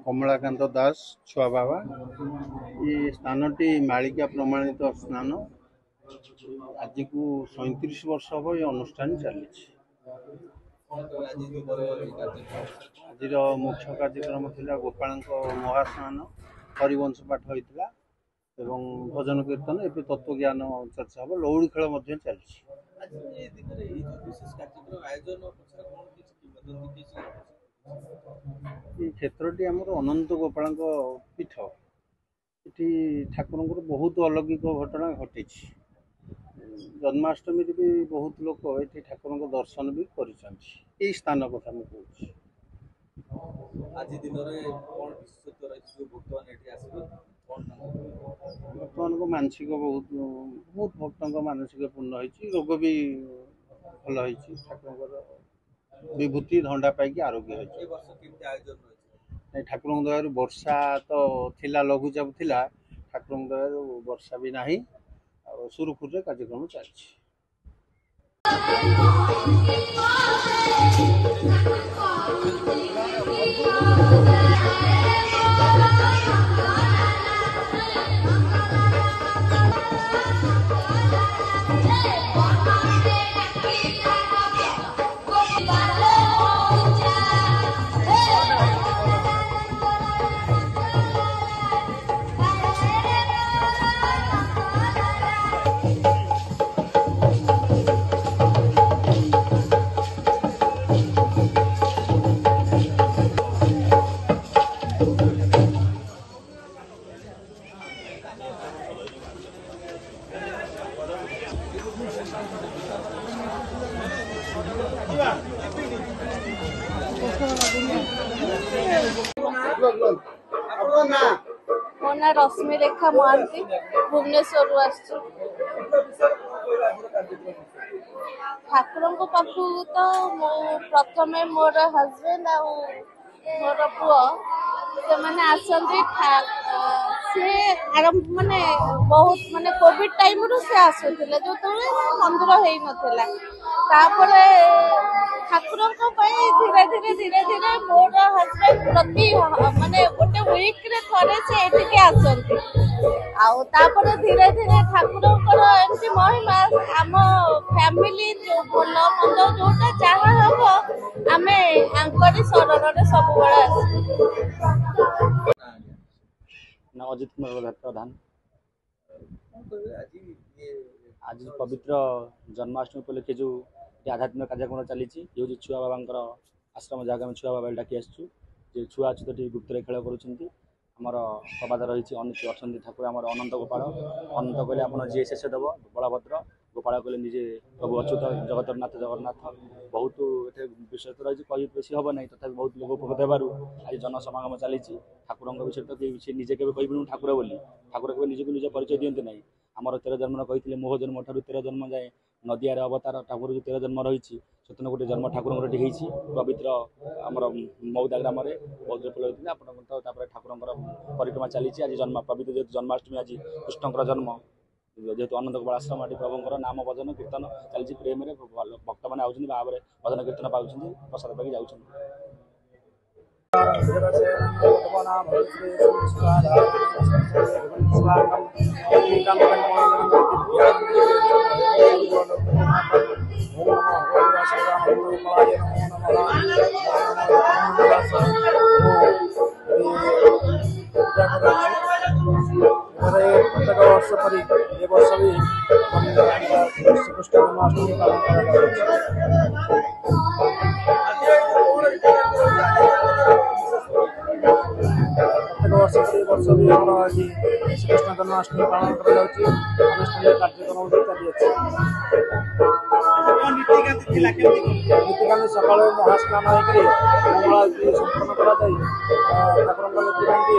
कमलाकांत दास छुआ बाबा ये स्थानटी मालिका प्रमाणित स्नान आज को 37 वर्ष हम ये अनुष्ठान चली आज मुख्य कार्यक्रम था गोपाल महास्नान हरिवंश पाठ होता एवं भजन कीर्तन ए तत्वज्ञान चर्चा हम लौड़ी खेल चलती क्षेत्रटी आमर अनंत गोपाल पीठ ये ठाकुर बहुत अलौकिक घटना घटी जन्माष्टमी भी बहुत लोग ये ठाकुर दर्शन भी कर स्थान कथा मुझे आज दिन बर्तमान को मानसिक बहुत बहुत भक्त मानसिक पूर्ण होती रोग भी भल ठाकुर विभूति धंडा पाई आरोग्य होती ठाकुर दया वर्षा तो थिला लघुचाप थिला ठाकुर दया वर्षा भी नहीं सुरुखुर कार्यक्रम चलती मो ना रश्मि रेखा महांती भुवनेश्वर ठाकुर पाखु तो प्रथम मोर हजबैंड मोर पुओ से मैंने आसती सी आरंभ माने बहुत माने कोविड टाइम रु से आसुले जो मंदिर हो नथिला तापरे ठाकुर धीरे धीरे धीरे धीरे मोर हजबैंड प्रति माने गोटे वीक रे थरे से एठिके आसती आउे धीरे धीरे ठाकुर एमती महिमा आम फैमिली जो भल मंद जोटा जहाँ हम आम आंकरी शरण सब ना अजित कुमार प्रधान आज पवित्र जन्माष्टमी उपलक्षे जो आध्यात्मिक कार्यक्रम चली छुआ बाबा आश्रम जगह छुआ बाबा डाकी आसु छुआ अच्छी तो गुप्त खेल करमर प्रबाद रही अच्छा ठाकुर आम अनंत गोपाल अनंत कहले आप जी शेष देव बलभद्र ଗୋପାଳ କହିଲେ ନିଜେ ପ୍ରଭୁ ଅଚ୍ୟୁତ ଜଗତର ନାଥ ଜଗନ୍ନାଥ ବହୁତ ଏଠି ବିଶ୍ୱସ୍ତ ରହିଛି କହି ବେଶୀ ହେବ ନାହିଁ ତଥାପି ବହୁତ ଲୋକ ଉପକୃତ ହେବାରୁ ଆଜି ଜନସମାଗମ ଚାଲିଛି। ଠାକୁରଙ୍କ ବିଷୟରେ ତ ସେ ନିଜେ କେବେ କହିବେନି ଠାକୁର ବୋଲି, ଠାକୁର କେବେ ନିଜକୁ ନିଜ ପରିଚୟ ଦିଅନ୍ତି ନାହିଁ। ଆମର 13 ଜନ୍ମର କହିଥିଲେ ମୋହ ଜନ୍ମ ଠାରୁ 13 ଜନ୍ମ ଯାଏ ନଦିଆରେ ଅବତାର ଠାକୁର ଯେଉଁ 13 ଜନ୍ମ ରହିଛି ସ୍ୱତନ୍ତ୍ର ଗୋଟେ ଜନ୍ମ ଠାକୁରଙ୍କର ଏଠି ହେଇଛି ପବିତ୍ର ଆମର ମଉଦା ଗ୍ରାମରେ ବୌଦ୍ଧ ଫୁଲ ହେଇଥିଲା। ଆପଣଙ୍କ ତ ତାପରେ ଠାକୁରଙ୍କର ପରିକ୍ରମା ଚାଲିଛି। ଆଜି ପବିତ୍ର ଯେହେତୁ ଜନ୍ମାଷ୍ଟମୀ ଆଜି କୃଷ୍ଣଙ୍କର ଜନ୍ମ ଯେହେତୁ ଅନନ୍ତ ଗୋପାଳ ଆଶ୍ରମ ଏଠି ପ୍ରଭୁଙ୍କର ନାମ ଭଜନ କୀର୍ତ୍ତନ ଚାଲିଛି ପ୍ରେମରେ ଭକ୍ତମାନେ ଆଉଛନ୍ତି ଭାବରେ ଭଜନ କୀର୍ତ୍ତନ ପାଉଛନ୍ତି ପ୍ରସାଦ ପାଇକି ଯାଉଛନ୍ତି। प्रत्येक वर्ष परी ए वर्ष भी श्रीकृष्ण जन्माष्टमी पालन प्रत्येक वर्ष परी वर्ष भी हमारा श्रीकृष्ण जन्माष्टमी पालन कार्यक्रम चली नीतिकांति सकाल महास्नान होकर मंगला संपन्न कर ठाकुर नीतिकांति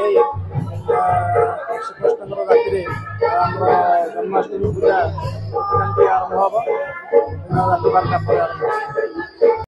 श्रीकृष्ण राति जन्माष्टमी पूजा नीतिकांति आरंभ हम राति 12टा पर आरंभ।